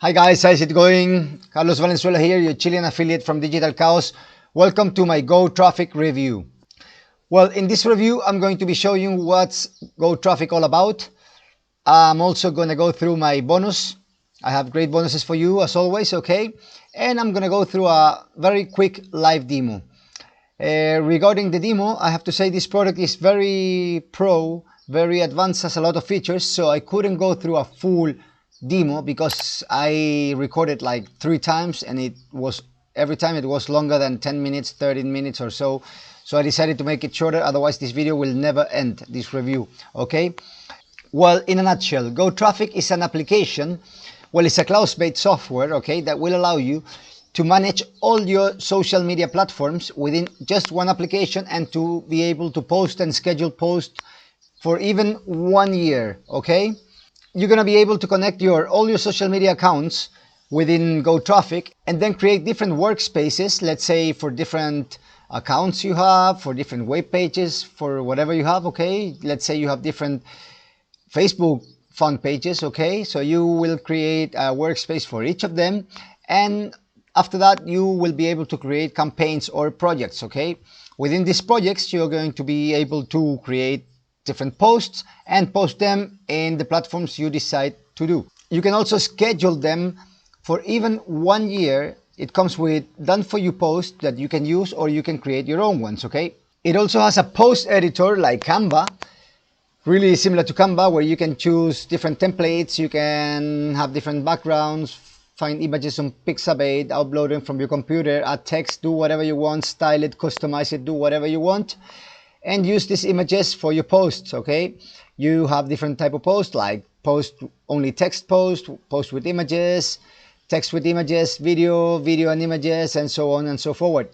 Hi guys, how's it going? Carlos Valenzuela here, your Chilean affiliate from Digital Chaos. Welcome to my GoTraffic review. Well, in this review, I'm going to be showing you what's GoTraffic all about. I'm also going to go through my bonus. I have great bonuses for you as always, okay? And I'm going to go through a very quick live demo. Regarding the demo, I have to say this product is very pro, very advanced, has a lot of features, so I couldn't go through a full demo because I recorded like 3 times and every time it was longer than 10 minutes, 13 minutes or so. So I decided to make it shorter, otherwise this video will never end, this review, okay? Well, in a nutshell, GoTraffic is an application, well, it's a cloud-based software, okay, that will allow you to manage all your social media platforms within just one application and to be able to post and schedule posts for even 1 year, okay? You're going to be able to connect all your social media accounts within GoTraffic and then create different workspaces, let's say for different accounts you have, for different web pages, for whatever you have, okay? Let's say you have different Facebook fan pages, okay? So you will create a workspace for each of them, and after that you will be able to create campaigns or projects, okay? Within these projects you're going to be able to create different posts and post them in the platforms you decide to do. You can also schedule them for even 1 year. It comes with done for you posts that you can use, or you can create your own ones, okay? It also has a post editor like Canva, really similar to Canva, where you can choose different templates, you can have different backgrounds, find images on Pixabay, upload them from your computer, add text, do whatever you want, style it, customize it, do whatever you want, and use these images for your posts, okay? You have different type of posts, like post only text post with images, text with images, video and images, and so on and so forward.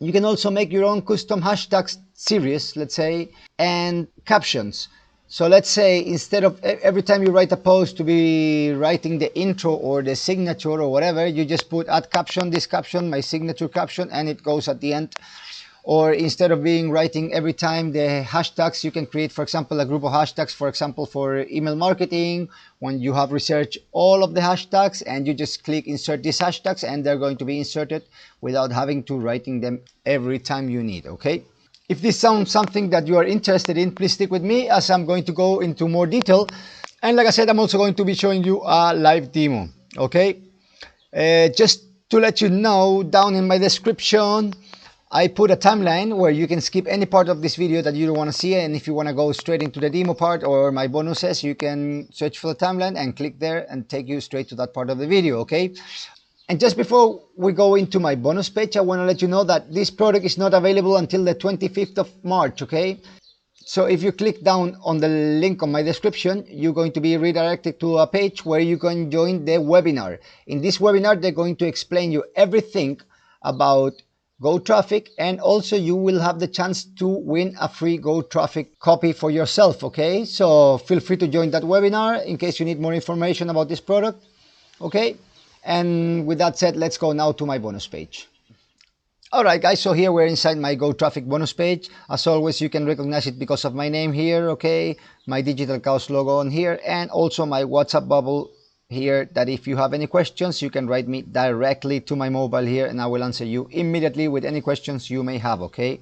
You can also make your own custom hashtag series, let's say, and captions. So let's say instead of every time you write a post to be writing the intro or the signature or whatever, you just put add caption, this caption, my signature caption, and it goes at the end. Or instead of writing every time the hashtags, you can create, for example, a group of hashtags, for example, for email marketing, when you have researched all of the hashtags and you just click insert these hashtags and they're going to be inserted without having to writing them every time you need, okay? If this sounds something that you are interested in, please stick with me as I'm going to go into more detail. And like I said, I'm also going to be showing you a live demo, okay? Just to let you know, down in my description, I put a timeline where you can skip any part of this video that you don't want to see, and if you want to go straight into the demo part or my bonuses, you can search for the timeline and click there and take you straight to that part of the video, okay? And just before we go into my bonus page, I want to let you know that this product is not available until the 25th of March, okay? So if you click down on the link on my description, you're going to be redirected to a page where you can join the webinar. In this webinar, they're going to explain you everything about GoTraffic, and also you will have the chance to win a free GoTraffic copy for yourself, okay? So feel free to join that webinar in case you need more information about this product, okay? And with that said, let's go now to my bonus page. Alright guys, so here we're inside my GoTraffic bonus page. As always, you can recognize it because of my name here, okay? My Digital Chaos logo on here, and also my WhatsApp bubble here, that if you have any questions, you can write me directly to my mobile here and I will answer you immediately with any questions you may have, okay?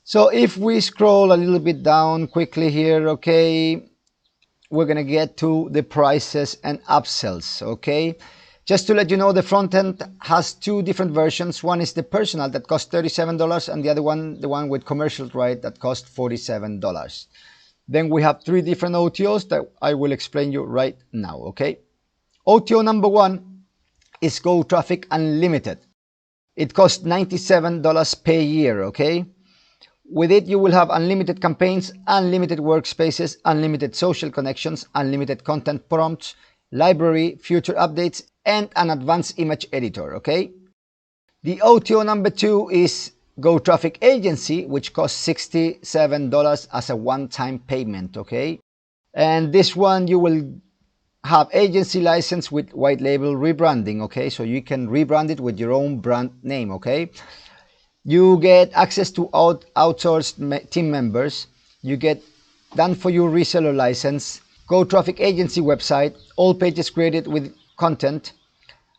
So if we scroll a little bit down quickly here, okay, we're gonna get to the prices and upsells, okay? Just to let you know, the front end has 2 different versions. One is the personal that costs $37, and the other one, the one with commercial, right, that costs $47. Then we have 3 different OTOs that I will explain you right now, okay? OTO number 1 is GoTraffic Unlimited. It costs $97 per year, okay? With it, you will have unlimited campaigns, unlimited workspaces, unlimited social connections, unlimited content prompts, library, future updates, and an advanced image editor, okay? The OTO number 2 is GoTraffic Agency, which costs $67 as a one-time payment, okay? And this one, you will have agency license with white label rebranding, okay? So you can rebrand it with your own brand name, okay? You get access to outsourced team members. You get done for you reseller license, GoTraffic Agency website, all pages created with content,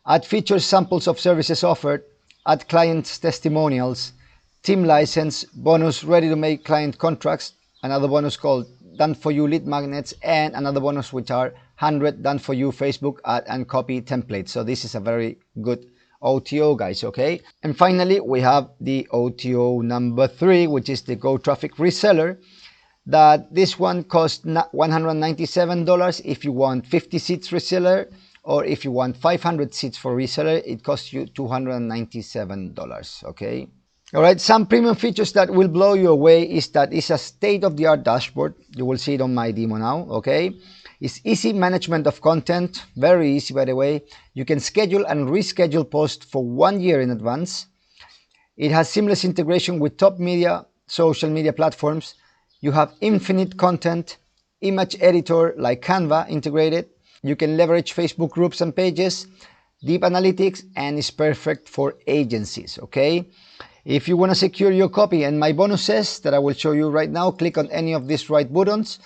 add features, samples of services offered, add clients testimonials, team license, bonus ready to make client contracts, another bonus called done for you lead magnets, and another bonus which are 100 done for you Facebook ad and copy templates. So this is a very good OTO, guys. Okay, and finally we have the OTO number 3, which is the GoTraffic reseller. That this one costs $197 if you want 50 seats reseller, or if you want 500 seats for reseller, it costs you $297. Okay. All right, some premium features that will blow you away is that it's a state-of-the-art dashboard. You will see it on my demo now. Okay, it's easy management of content, very easy, by the way. You can schedule and reschedule posts for 1 year in advance. It has seamless integration with top media, social media platforms. You have infinite content, image editor like Canva integrated. You can leverage Facebook groups and pages, deep analytics, and is perfect for agencies. Okay, if you want to secure your copy and my bonuses that I will show you right now, click on any of these right buttons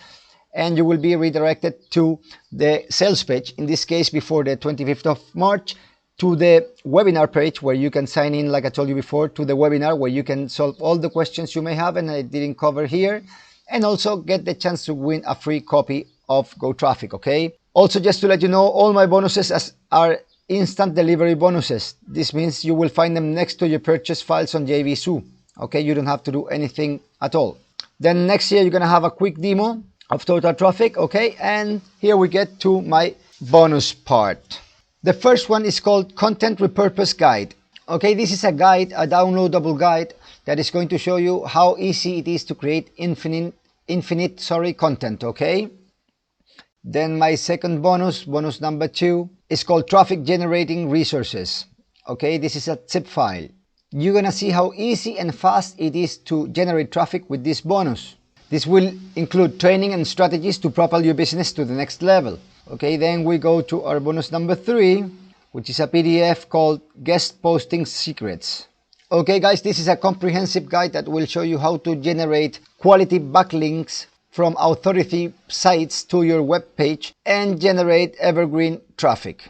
and you will be redirected to the sales page, in this case before the 25th of March, to the webinar page where you can sign in, like I told you before, to the webinar where you can solve all the questions you may have and I didn't cover here, and also get the chance to win a free copy of GoTraffic. Okay, also just to let you know, all my bonuses are instant delivery bonuses. This means you will find them next to your purchase files on JVSU. Okay, you don't have to do anything at all. Then next year you're gonna have a quick demo of total traffic. Okay, and here we get to my bonus part. The first one is called Content Repurpose Guide. Okay, this is a guide, a downloadable guide that is going to show you how easy it is to create infinite content. Okay. Then my second bonus number 2, is called Traffic Generating Resources. Okay, this is a zip file. You're gonna see how easy and fast it is to generate traffic with this bonus. This will include training and strategies to propel your business to the next level. Okay, then we go to our bonus number 3, which is a PDF called Guest Posting Secrets. Okay guys, this is a comprehensive guide that will show you how to generate quality backlinks from authority sites to your web page and generate evergreen traffic.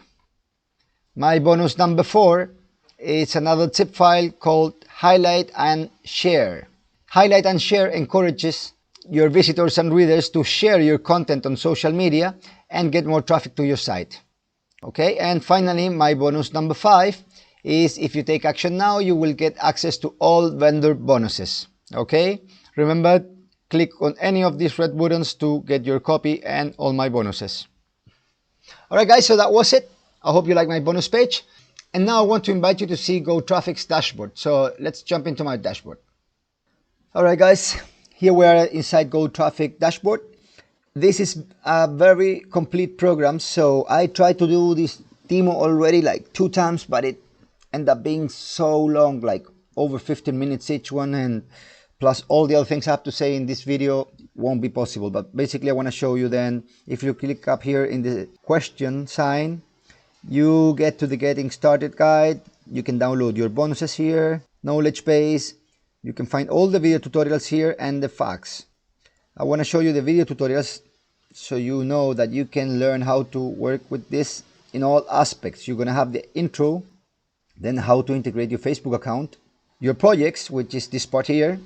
My bonus number 4 is another zip file called Highlight and Share. Highlight and Share encourages your visitors and readers to share your content on social media and get more traffic to your site. Okay, and finally my bonus number 5 is if you take action now, you will get access to all vendor bonuses. Okay, remember, click on any of these red buttons to get your copy and all my bonuses. Alright guys, so that was it. I hope you like my bonus page. And now I want to invite you to see GoTraffic's dashboard. So let's jump into my dashboard. Alright guys, here we are inside GoTraffic dashboard. This is a very complete program. So I tried to do this demo already like 2 times, but it ended up being so long, like over 15 minutes each one, and plus all the other things I have to say in this video won't be possible. But basically I want to show you then, if you click up here in the question sign, you get to the getting started guide. You can download your bonuses here, knowledge base. You can find all the video tutorials here and the facts. I want to show you the video tutorials so you know that you can learn how to work with this in all aspects. You're going to have the intro, then how to integrate your Facebook account, your projects, which is this part here,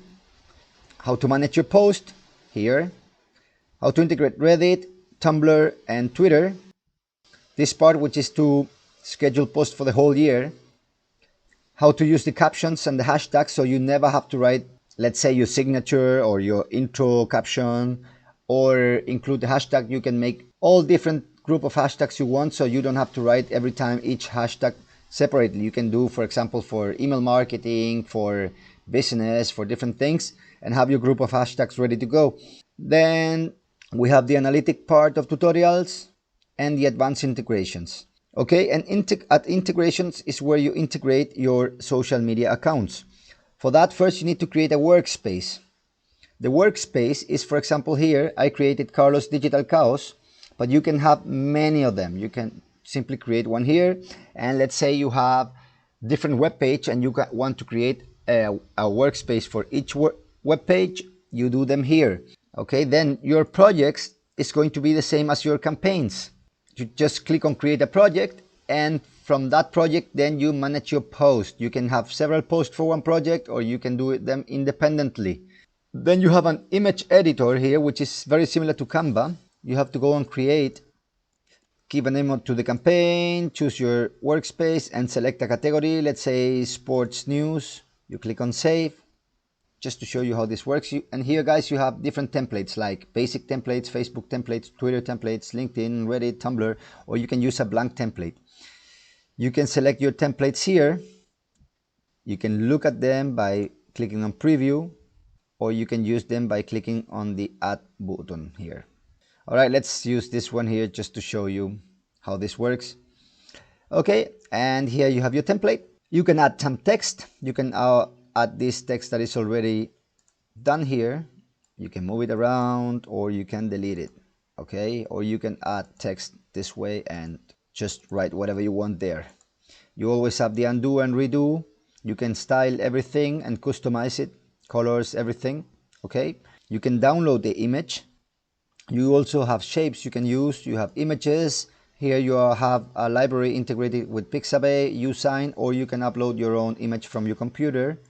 how to manage your post here, how to integrate Reddit, Tumblr, and Twitter, this part which is to schedule posts for the whole year, how to use the captions and the hashtags so you never have to write, let's say, your signature or your intro caption, or include the hashtag. You can make all different group of hashtags you want, so you don't have to write every time each hashtag separately. You can do, for example, for email marketing, for business, for different things, and have your group of hashtags ready to go. Then we have the analytic part of tutorials and the advanced integrations. Okay, and at integrations is where you integrate your social media accounts. For that, first you need to create a workspace. The workspace is, for example, here I created Carlos Digital Chaos, but you can have many of them. You can simply create one here, and let's say you have different web page and you want to create a workspace for each web page. You do them here. Okay, then your projects is going to be the same as your campaigns. You just click on create a project and from that project then you manage your post. You can have several posts for one project, or you can do them independently. Then you have an image editor here, which is very similar to Canva. You have to go and create, give a name to the campaign, choose your workspace and select a category, let's say sports news. You click on save, just to show you how this works. And here guys, you have different templates like basic templates, Facebook templates, Twitter templates, LinkedIn, Reddit, Tumblr, or you can use a blank template. You can select your templates here. You can look at them by clicking on preview, or you can use them by clicking on the add button here. All right, let's use this one here just to show you how this works. Okay, and here you have your template. You can add some text. You can add this text that is already done here. You can move it around, or you can delete it. Okay, or you can add text this way and just write whatever you want there. You always have the undo and redo. You can style everything and customize it, colors, everything. Okay, you can download the image. You also have shapes you can use. You have images. Here you have a library integrated with Pixabay, Usign, or you can upload your own image from your computer.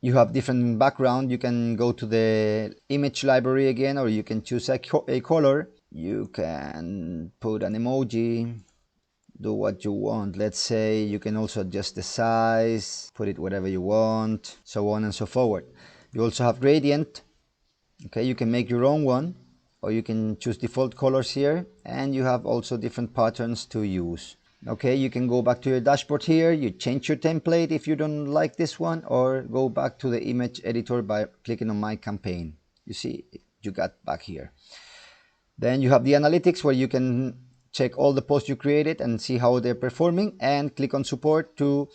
You have different background. You can go to the image library again, or you can choose a color. You can put an emoji, do what you want. Let's say you can also adjust the size, put it wherever you want, so on and so forward. You also have gradient. Okay, you can make your own one, or you can choose default colors here, and you have also different patterns to use. Okay, you can go back to your dashboard here. You change your template if you don't like this one, or go back to the image editor by clicking on my campaign. You see, you got back here. Then you have the analytics, where you can check all the posts you created and see how they're performing, and click on support to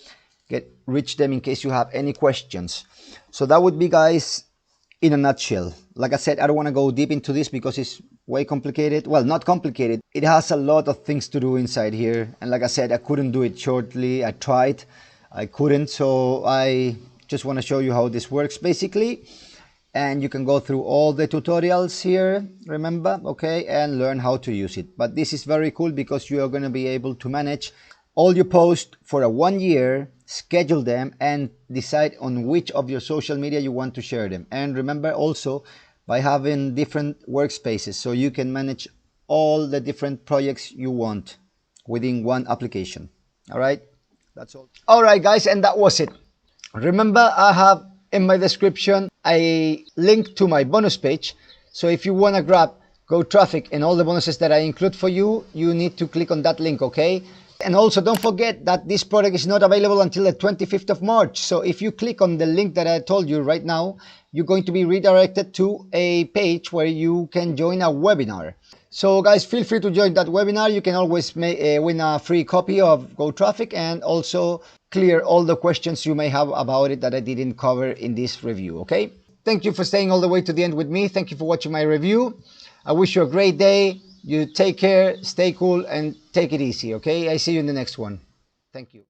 reach them in case you have any questions. So that would be, guys, in a nutshell. Like I said, I don't want to go deep into this because it's way complicated. Well, not complicated. It has a lot of things to do inside here. And like I said, I couldn't do it shortly. I tried. I couldn't. So I just want to show you how this works basically. And you can go through all the tutorials here, remember, okay, and learn how to use it. But this is very cool because you are going to be able to manage all your posts for 1 year, schedule them, and decide on which of your social media you want to share them. And remember also, by having different workspaces, so you can manage all the different projects you want within one application. All right, that's all. All right, guys, and that was it. Remember, I have in my description a link to my bonus page. So if you want to grab GoTraffic and all the bonuses that I include for you, you need to click on that link, okay? And also don't forget that this product is not available until the 25th of March. So if you click on the link that I told you right now, you're going to be redirected to a page where you can join a webinar. So guys, feel free to join that webinar. You can always win a free copy of GoTraffic, and also clear all the questions you may have about it that I didn't cover in this review, okay? Thank you for staying all the way to the end with me. Thank you for watching my review. I wish you a great day. You take care, stay cool, and take it easy, okay? I see you in the next one. Thank you.